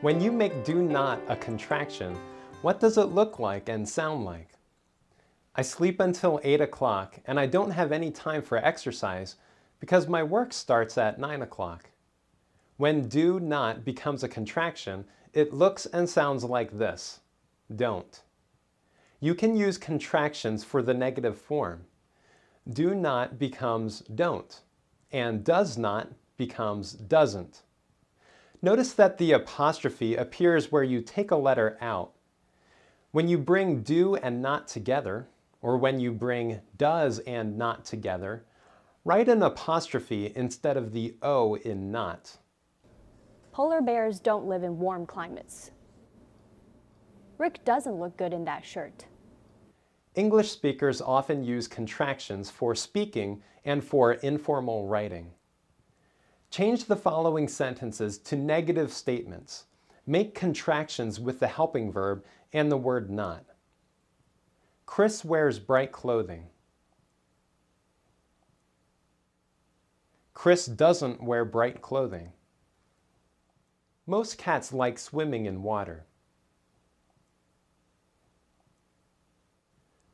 When you make do not a contraction, what does it look like and sound like? I sleep until 8 o'clock and I don't have any time for exercise because my work starts at 9 o'clock. When do not becomes a contraction, it looks and sounds like this: don't. You can use contractions for the negative form. Do not becomes don't, and does not becomes doesn't. Notice that the apostrophe appears where you take a letter out. When you bring do and not together, or when you bring does and not together, write an apostrophe instead of the O in not. Polar bears don't live in warm climates. Rick doesn't look good in that shirt. English speakers often use contractions for speaking and for informal writing. Change the following sentences to negative statements. Make contractions with the helping verb and the word not. Chris wears bright clothing. Chris doesn't wear bright clothing. Most cats like swimming in water.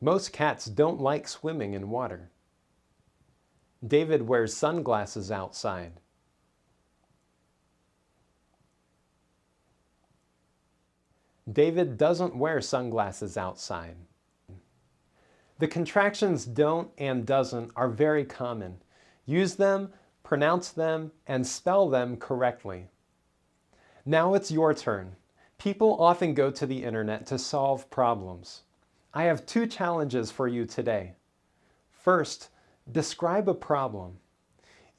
Most cats don't like swimming in water. David wears sunglasses outside. David doesn't wear sunglasses outside. The contractions don't and doesn't are very common. Use them, pronounce them, and spell them correctly. Now it's your turn. People often go to the internet to solve problems. I have 2 challenges for you today. First, describe a problem.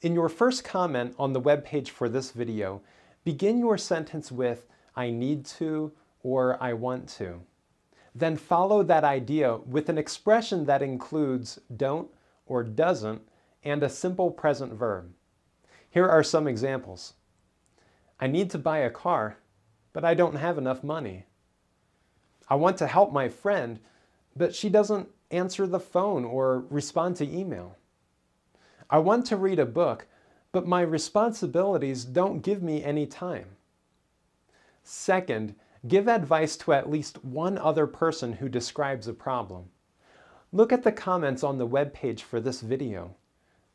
In your first comment on the web page for this video, begin your sentence with "I need to" or "I want to." Then follow that idea with an expression that includes don't or doesn't and a simple present verb. Here are some examples. I need to buy a car, but I don't have enough money. I want to help my friend, but she doesn't answer the phone or respond to email. I want to read a book, but my responsibilities don't give me any time. Second, give advice to at least one other person who describes a problem. Look at the comments on the web page for this video.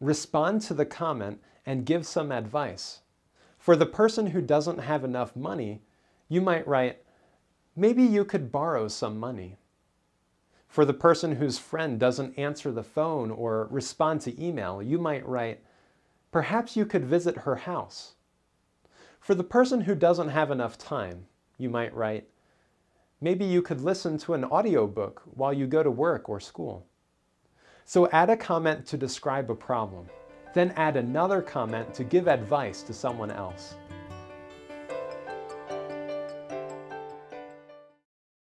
Respond to the comment and give some advice. For the person who doesn't have enough money, you might write, "Maybe you could borrow some money." For the person whose friend doesn't answer the phone or respond to email, you might write, "Perhaps you could visit her house." For the person who doesn't have enough time, you might write, "Maybe you could listen to an audiobook while you go to work or school." So add a comment to describe a problem. Then add another comment to give advice to someone else.